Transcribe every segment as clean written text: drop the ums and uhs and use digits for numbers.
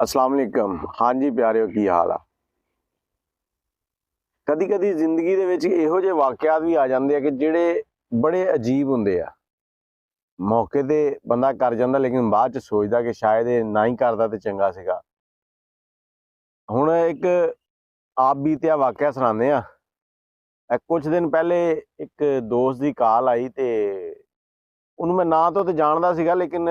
अस्सलाम वालेकुम। हाँ जी प्यारिओ, की हाल आ। कदी कदी जिंदगी ਦੇ ਵਿੱਚ ਇਹੋ ਜਿਹੇ ਵਾਕਿਆਤ ਵੀ ਆ ਜਾਂਦੇ ਆ ਕਿ ਜਿਹੜੇ ਬੜੇ ਅਜੀਬ ਹੁੰਦੇ ਆ। ਮੌਕੇ ਤੇ ਬੰਦਾ ਕਰ ਜਾਂਦਾ, ਲੇਕਿਨ ਬਾਅਦ ਚ ਸੋਚਦਾ ਕਿ ਸ਼ਾਇਦ ਇਹ ਨਾ ਹੀ ਕਰਦਾ ਤੇ ਚੰਗਾ ਸੀਗਾ। ਹੁਣ ਇੱਕ ਆਪ ਬੀਤਿਆ ਵਾਕਿਆ ਸੁਣਾਉਂਦੇ ਆ। ਕੁਝ ਦਿਨ ਪਹਿਲੇ ਇੱਕ ਦੋਸਤ ਦੀ ਕਾਲ ਆਈ ਤੇ ਉਹਨੂੰ ਮੈਂ ਨਾਂ ਤੋਂ ਤੇ ਜਾਣਦਾ ਸੀਗਾ, ਲੇਕਿਨ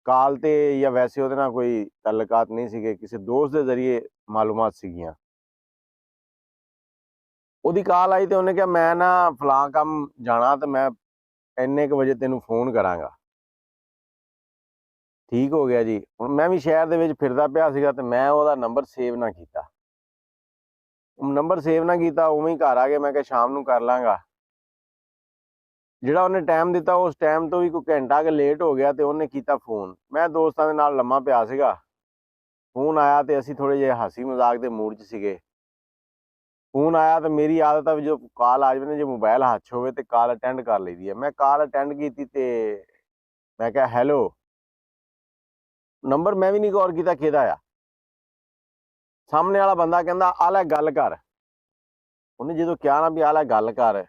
ਕਾਲ ਤੇ ਜਾਂ ਵੈਸੇ ਉਹਦੇ ਨਾਲ ਕੋਈ ਤਾਲੁਕਾਤ ਨਹੀਂ ਸੀਗੇ, ਕਿਸੇ ਦੋਸਤ ਦੇ ਜ਼ਰੀਏ ਮਾਲੂਮਾਤ ਸੀਗੀਆਂ। ਉਹਦੀ ਕਾਲ ਆਈ ਤੇ ਉਹਨੇ ਕਿਹਾ ਮੈਂ ਨਾ ਫਲਾਂ ਕੰਮ ਜਾਣਾ ਤੇ ਮੈਂ ਇੰਨੇ ਕੁ ਵਜੇ ਤੈਨੂੰ ਫੋਨ ਕਰਾਂਗਾ। ਠੀਕ ਹੋ ਗਿਆ ਜੀ। ਹੁਣ ਮੈਂ ਵੀ ਸ਼ਹਿਰ ਦੇ ਵਿੱਚ ਫਿਰਦਾ ਪਿਆ ਸੀਗਾ ਤੇ ਮੈਂ ਉਹਦਾ ਨੰਬਰ ਸੇਵ ਨਾ ਕੀਤਾ। ਉਵੇਂ ਹੀ ਘਰ ਆ ਗਿਆ। ਮੈਂ ਕਿਹਾ ਸ਼ਾਮ ਨੂੰ ਕਰ ਲਾਂਗਾ। ਜਿਹੜਾ ਉਹਨੇ ਟਾਈਮ ਦਿੱਤਾ ਉਸ ਟਾਈਮ ਤੋਂ ਵੀ ਕੋਈ ਘੰਟਾ ਕੁ ਲੇਟ ਹੋ ਗਿਆ ਤੇ ਉਹਨੇ ਕੀਤਾ ਫੋਨ। ਮੈਂ ਦੋਸਤਾਂ ਦੇ ਨਾਲ ਲੰਮਾ ਪਿਆ ਸੀਗਾ, ਫੋਨ ਆਇਆ ਤੇ ਅਸੀਂ ਥੋੜੇ ਜਿਹੇ ਹਾਸੀ ਮਜ਼ਾਕ ਦੇ ਮੂਡ 'ਚ ਸੀਗੇ। ਫੋਨ ਆਇਆ ਤੇ ਮੇਰੀ ਆਦਤ ਆ ਵੀ ਜਦੋਂ ਕਾਲ ਆ ਜਾਵੇ ਨਾ, ਜੇ ਮੋਬਾਈਲ ਹੱਥ 'ਚ ਹੋਵੇ ਤੇ ਕਾਲ ਅਟੈਂਡ ਕਰ ਲਈਦੀ ਹੈ। ਮੈਂ ਕਾਲ ਅਟੈਂਡ ਕੀਤੀ ਤੇ ਮੈਂ ਕਿਹਾ ਹੈਲੋ। ਨੰਬਰ ਮੈਂ ਵੀ ਨਹੀਂ ਗੌਰ ਕੀਤਾ ਕਿਹਦਾ ਆ। ਸਾਹਮਣੇ ਵਾਲਾ ਬੰਦਾ ਕਹਿੰਦਾ ਆ ਲੈ ਗੱਲ ਕਰ। ਉਹਨੇ ਜਦੋਂ ਕਿਹਾ ਨਾ ਵੀ ਆ ਲੈ ਗੱਲ ਕਰ,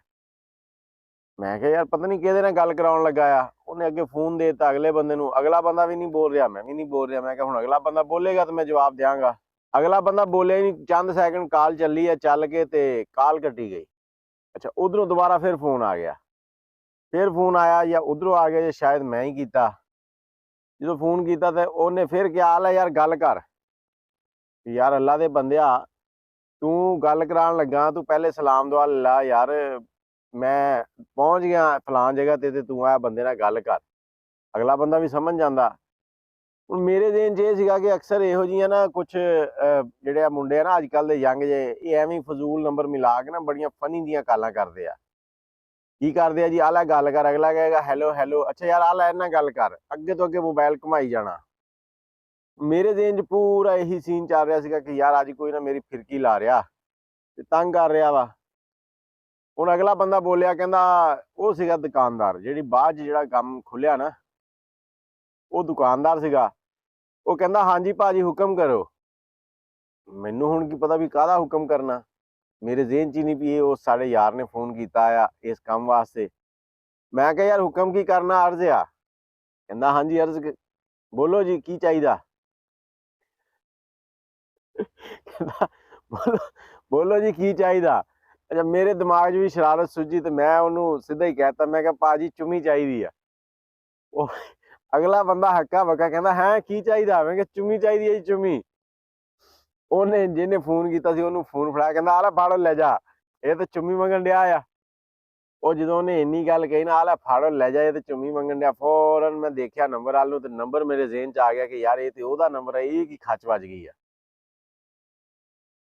ਮੈਂ ਕਿਹਾ ਯਾਰ ਪਤਾ ਨਹੀਂ ਕਿਹਦੇ ਨਾਲ ਗੱਲ ਕਰਾਉਣ ਲੱਗਾ ਆ। ਉਹਨੇ ਅੱਗੇ ਫੋਨ ਦੇ ਦਿੱਤਾ ਅਗਲੇ ਬੰਦੇ ਨੂੰ। ਅਗਲਾ ਬੰਦਾ ਵੀ ਨਹੀਂ ਬੋਲ ਰਿਹਾ, ਮੈਂ ਵੀ ਨਹੀਂ ਬੋਲ ਰਿਹਾ। ਮੈਂ ਕਿਹਾ ਹੁਣ ਅਗਲਾ ਬੰਦਾ ਬੋਲੇਗਾ ਤਾਂ ਮੈਂ ਜਵਾਬ ਦਿਆਂਗਾ। ਅਗਲਾ ਬੰਦਾ ਬੋਲਿਆ ਹੀ ਨਹੀਂ। ਚੰਦ ਸੈਕਿੰਡ ਕਾਲ ਚੱਲੀ ਆ, ਚੱਲ ਕੇ ਤੇ ਕਾਲ ਕੱਟੀ ਗਈ। ਅੱਛਾ, ਉਧਰੋਂ ਦੁਬਾਰਾ ਫਿਰ ਫੋਨ ਆ ਗਿਆ। ਫਿਰ ਫੋਨ ਆਇਆ ਜਾਂ ਉਧਰੋਂ ਆ ਗਿਆ ਜਾਂ ਸ਼ਾਇਦ ਮੈਂ ਹੀ ਕੀਤਾ। ਜਦੋਂ ਫੋਨ ਕੀਤਾ ਤੇ ਉਹਨੇ ਫਿਰ ਕਿਹਾ ਲੈ ਯਾਰ ਗੱਲ ਕਰ। ਯਾਰ ਅੱਲਾ ਦੇ ਬੰਦਿਆ, ਤੂੰ ਗੱਲ ਕਰਾਉਣ ਲੱਗਾ, ਤੂੰ ਪਹਿਲੇ ਸਲਾਮ ਦੁਆ ਲਾ ਯਾਰ। ਮੈਂ ਪਹੁੰਚ ਗਿਆ ਫਲਾਂ ਜਗ੍ਹਾ ਤੇ ਤੂੰ ਆ ਬੰਦੇ ਨਾਲ ਗੱਲ ਕਰ। ਅਗਲਾ ਬੰਦਾ ਵੀ ਸਮਝ ਜਾਂਦਾ। ਹੁਣ ਮੇਰੇ ਦੇਨ 'ਚ ਇਹ ਸੀਗਾ ਕਿ ਅਕਸਰ ਇਹੋ ਜਿਹੀਆਂ ਨਾ ਕੁਛ ਜਿਹੜੇ ਆ ਮੁੰਡੇ ਆ ਨਾ ਅੱਜ ਕੱਲ੍ਹ ਦੇ ਯੰਗ ਜੇ, ਇਹ ਐਵੇਂ ਫਜ਼ੂਲ ਨੰਬਰ ਮਿਲਾ ਕੇ ਨਾ ਬੜੀਆਂ ਫਨੀ ਦੀਆਂ ਕਾਲਾਂ ਕਰਦੇ ਆ। ਕੀ ਕਰਦੇ ਆ ਜੀ, ਆ ਲੈ ਗੱਲ ਕਰ। ਅਗਲਾ ਕਹੇਗਾ ਹੈਲੋ ਹੈਲੋ, ਅੱਛਾ ਯਾਰ ਆ ਲੈ ਇਹਨਾਂ ਗੱਲ ਕਰ। ਅੱਗੇ ਤੋਂ ਅੱਗੇ ਮੋਬਾਈਲ ਘੁਮਾਈ ਜਾਣਾ। ਮੇਰੇ ਦੇਨ 'ਚ ਪੂਰਾ ਇਹੀ ਸੀਨ ਚੱਲ ਰਿਹਾ ਸੀਗਾ ਕਿ ਯਾਰ ਅੱਜ ਕੋਈ ਨਾ ਮੇਰੀ ਫਿਰਕੀ ਲਾ ਰਿਹਾ ਤੇ ਤੰਗ ਕਰ ਰਿਹਾ ਵਾ। ਹੁਣ ਅਗਲਾ ਬੰਦਾ ਬੋਲਿਆ, ਕਹਿੰਦਾ ਉਹ ਸੀਗਾ ਦੁਕਾਨਦਾਰ, ਜਿਹੜੀ ਬਾਅਦ 'ਚ ਜਿਹੜਾ ਕੰਮ ਖੁੱਲਿਆ ਨਾ, ਉਹ ਦੁਕਾਨਦਾਰ ਸੀਗਾ। ਉਹ ਕਹਿੰਦਾ ਹਾਂਜੀ ਭਾਜੀ ਹੁਕਮ ਕਰੋ। ਮੈਨੂੰ ਹੁਣ ਕੀ ਪਤਾ ਵੀ ਕਾਹਦਾ ਹੁਕਮ ਕਰਨਾ। ਮੇਰੇ ਜ਼ਿਹਨ 'ਚ ਹੀ ਨਹੀਂ ਵੀ ਇਹ ਉਹ ਸਾਡੇ ਯਾਰ ਨੇ ਫੋਨ ਕੀਤਾ ਆ ਇਸ ਕੰਮ ਵਾਸਤੇ। ਮੈਂ ਕਿਹਾ ਯਾਰ ਹੁਕਮ ਕੀ ਕਰਨਾ, ਅਰਜ਼ ਆ। ਕਹਿੰਦਾ ਹਾਂਜੀ ਅਰਜ਼ ਬੋਲੋ ਜੀ, ਕੀ ਚਾਹੀਦਾ। ਕਹਿੰਦਾ ਬੋਲੋ ਬੋਲੋ ਜੀ ਕੀ ਚਾਹੀਦਾ। ਅੱਛਾ, ਮੇਰੇ ਦਿਮਾਗ 'ਚ ਵੀ ਸ਼ਰਾਰਤ ਸੁੱਝੀ ਤੇ ਮੈਂ ਉਹਨੂੰ ਸਿੱਧਾ ਹੀ ਕਹਿਤਾ, ਮੈਂ ਕਿਹਾ ਭਾਜੀ ਚੁੰਮੀ ਚਾਹੀਦੀ ਆ। ਉਹ ਅਗਲਾ ਬੰਦਾ ਹੱਕਾ ਬੱਕਾ ਕਹਿੰਦਾ ਹੈਂ ਕੀ ਚਾਹੀਦਾ। ਮੈਂ ਕਿਹਾ ਚੁੰਮੀ ਚਾਹੀਦੀ ਹੈ ਜੀ, ਚੁੰਮੀ। ਉਹਨੇ ਜਿਹਨੇ ਫੋਨ ਕੀਤਾ ਸੀ ਉਹਨੂੰ ਫੋਨ ਫੜਾਇਆ, ਕਹਿੰਦਾ ਆ ਲੈ ਫੜ ਲੈ ਜਾ, ਇਹ ਤਾਂ ਚੁੰਮੀ ਮੰਗਣ ਡਿਆ ਆ। ਉਹ ਜਦੋਂ ਉਹਨੇ ਇੰਨੀ ਗੱਲ ਕਹੀ ਨਾ, ਆ ਲੈ ਫੜ ਲੈ ਜਾ, ਇਹ ਤੇ ਚੁੰਮੀ ਮੰਗਣ ਡਿਆ, ਫੌਰਨ ਮੈਂ ਦੇਖਿਆ ਨੰਬਰ ਵੱਲ ਨੂੰ ਤੇ ਨੰਬਰ ਮੇਰੇ ਜ਼ਿਹਨ 'ਚ ਆ ਗਿਆ ਕਿ ਯਾਰ ਇਹ ਤੇ ਉਹਦਾ ਨੰਬਰ ਹੈ। ਇਹ ਕੀ ਖੱਚ ਵੱਜ ਗਈ ਆ।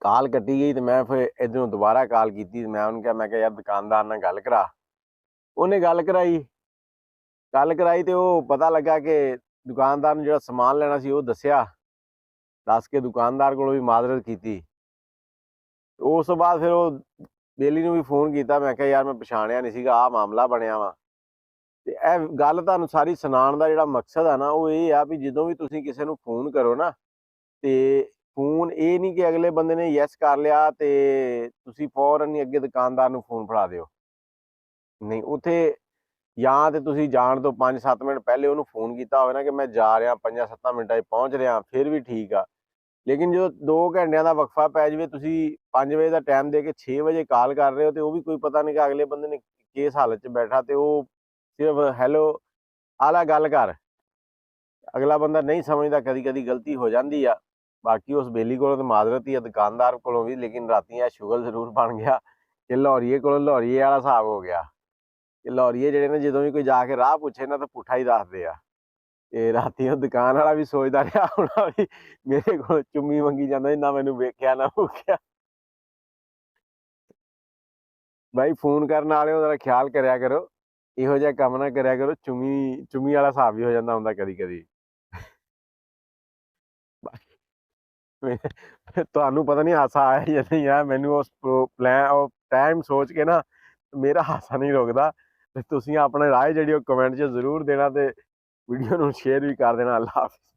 ਕਾਲ ਕੱਟੀ ਗਈ ਤੇ ਮੈਂ ਫਿਰ ਇੱਧਰੋਂ ਦੁਬਾਰਾ ਕਾਲ ਕੀਤੀ। ਮੈਂ ਉਹਨੂੰ ਕਿਹਾ, ਮੈਂ ਕਿਹਾ ਯਾਰ ਦੁਕਾਨਦਾਰ ਨਾਲ ਗੱਲ ਕਰਾ। ਉਹਨੇ ਗੱਲ ਕਰਾਈ ਤੇ ਉਹ ਪਤਾ ਲੱਗਾ ਕਿ ਦੁਕਾਨਦਾਰ ਨੂੰ ਜਿਹੜਾ ਸਮਾਨ ਲੈਣਾ ਸੀ ਉਹ ਦੱਸ ਕੇ ਦੁਕਾਨਦਾਰ ਕੋਲੋਂ ਵੀ ਮਾਜ਼ਰਤ ਕੀਤੀ। ਉਸ ਤੋਂ ਬਾਅਦ ਫਿਰ ਉਹ ਬੇਲੀ ਨੂੰ ਵੀ ਫੋਨ ਕੀਤਾ। ਮੈਂ ਕਿਹਾ ਯਾਰ ਮੈਂ ਪਛਾਣਿਆ ਨਹੀਂ ਸੀਗਾ, ਆਹ ਮਾਮਲਾ ਬਣਿਆ ਵਾ। ਤੇ ਇਹ ਗੱਲ ਤੁਹਾਨੂੰ ਸਾਰੀ ਸੁਣਾਉਣ ਦਾ ਜਿਹੜਾ ਮਕਸਦ ਆ ਨਾ, ਉਹ ਇਹ ਆ ਵੀ ਜਦੋਂ ਵੀ ਤੁਸੀਂ ਕਿਸੇ ਨੂੰ ਫੋਨ ਕਰੋ ਨਾ, ਤੇ ਫੋਨ ਇਹ ਨਹੀਂ ਕਿ ਅਗਲੇ ਬੰਦੇ ਨੇ ਯੈਸ ਕਰ ਲਿਆ ਤੇ ਤੁਸੀਂ ਫੌਰਨ ਹੀ ਅੱਗੇ ਦੁਕਾਨਦਾਰ ਨੂੰ ਫੋਨ ਫੜਾ ਦਿਓ। ਨਹੀਂ, ਉੱਥੇ ਜਾਂ ਤੇ ਤੁਸੀਂ ਜਾਣ ਤੋਂ 5-7 ਮਿੰਟ ਪਹਿਲੇ ਉਹਨੂੰ ਫੋਨ ਕੀਤਾ ਹੋਵੇ ਨਾ ਕਿ ਮੈਂ ਜਾ ਰਿਹਾ 5-7 ਮਿੰਟਾਂ 'ਚ ਪਹੁੰਚ ਰਿਹਾ, ਫਿਰ ਵੀ ਠੀਕ ਆ। ਲੇਕਿਨ ਜਦੋਂ 2 ਘੰਟਿਆਂ ਦਾ ਵਕਫਾ ਪੈ ਜਾਵੇ, ਤੁਸੀਂ 5 ਵਜੇ ਦਾ ਟਾਈਮ ਦੇ ਕੇ 6 ਵਜੇ ਕਾਲ ਕਰ ਰਹੇ ਹੋ, ਤੇ ਉਹ ਵੀ ਕੋਈ ਪਤਾ ਨਹੀਂ ਕਿ ਅਗਲੇ ਬੰਦੇ ਨੇ ਕਿਸ ਹਾਲਤ 'ਚ ਬੈਠਾ, ਤੇ ਉਹ ਸਿਰਫ ਹੈਲੋ ਆ ਲੈ ਗੱਲ ਕਰ। ਅਗਲਾ ਬੰਦਾ ਨਹੀਂ ਸਮਝਦਾ, ਕਦੀ ਕਦੀ ਗਲਤੀ ਹੋ ਜਾਂਦੀ ਆ। ਬਾਕੀ ਉਸ ਬੇਲੀ ਕੋਲੋਂ ਤਾਂ ਮਾਜ਼ਰਤ ਹੀ ਆ, ਦੁਕਾਨਦਾਰ ਕੋਲੋਂ ਵੀ। ਲੇਕਿਨ ਰਾਤੀ ਇਹ ਸ਼ੁਗਲ ਜ਼ਰੂਰ ਬਣ ਗਿਆ ਕਿ ਲਾਹੌਰੀਏ ਕੋਲੋਂ ਲਾਹੌਰੀਏ ਵਾਲਾ ਹਿਸਾਬ ਹੋ ਗਿਆ ਕਿ ਲਾਹੌਰੀਏ ਜਿਹੜੇ ਨੇ ਜਦੋਂ ਵੀ ਕੋਈ ਜਾ ਕੇ ਰਾਹ ਪੁੱਛੇ ਨਾ ਤਾਂ ਪੁੱਠਾ ਹੀ ਦੱਸਦੇ ਆ। ਤੇ ਰਾਤੀ ਉਹ ਦੁਕਾਨ ਵਾਲਾ ਵੀ ਸੋਚਦਾ ਰਿਹਾ ਹੋਣਾ ਵੀ ਮੇਰੇ ਕੋਲ ਚੁੰਮੀ ਮੰਗੀ ਜਾਂਦਾ, ਨਾ ਮੈਨੂੰ ਵੇਖਿਆ ਨਾ ਭੁੱਖਿਆ। ਬਾਈ ਫੋਨ ਕਰਨ ਵਾਲਿਓ ਜ਼ਰਾ ਖਿਆਲ ਕਰਿਆ ਕਰੋ, ਇਹੋ ਜਿਹਾ ਕੰਮ ਨਾ ਕਰਿਆ ਕਰੋ। ਚੁੰਮੀ ਵਾਲਾ ਹਿਸਾਬ ਵੀ ਹੋ ਜਾਂਦਾ ਹੁੰਦਾ ਕਦੀ ਕਦੀ। ਤੁਹਾਨੂੰ ਪਤਾ ਨਹੀਂ ਹਾਸਾ ਆਇਆ ਜਾਂ ਨਹੀਂ ਆਇਆ। ਮੈਨੂੰ ਉਸ ਉਹ ਟਾਈਮ ਸੋਚ ਕੇ ਨਾ ਮੇਰਾ ਹਾਸਾ ਨਹੀਂ ਰੁਕਦਾ। ਤੇ ਤੁਸੀਂ ਆਪਣੇ ਰਾਏ ਜਿਹੜੀ ਉਹ ਕਮੈਂਟ 'ਚ ਜ਼ਰੂਰ ਦੇਣਾ ਤੇ ਵੀਡੀਓ ਨੂੰ ਸ਼ੇਅਰ ਵੀ ਕਰ ਦੇਣਾ। ਅੱਲਾ ਹਾਫਿਜ਼।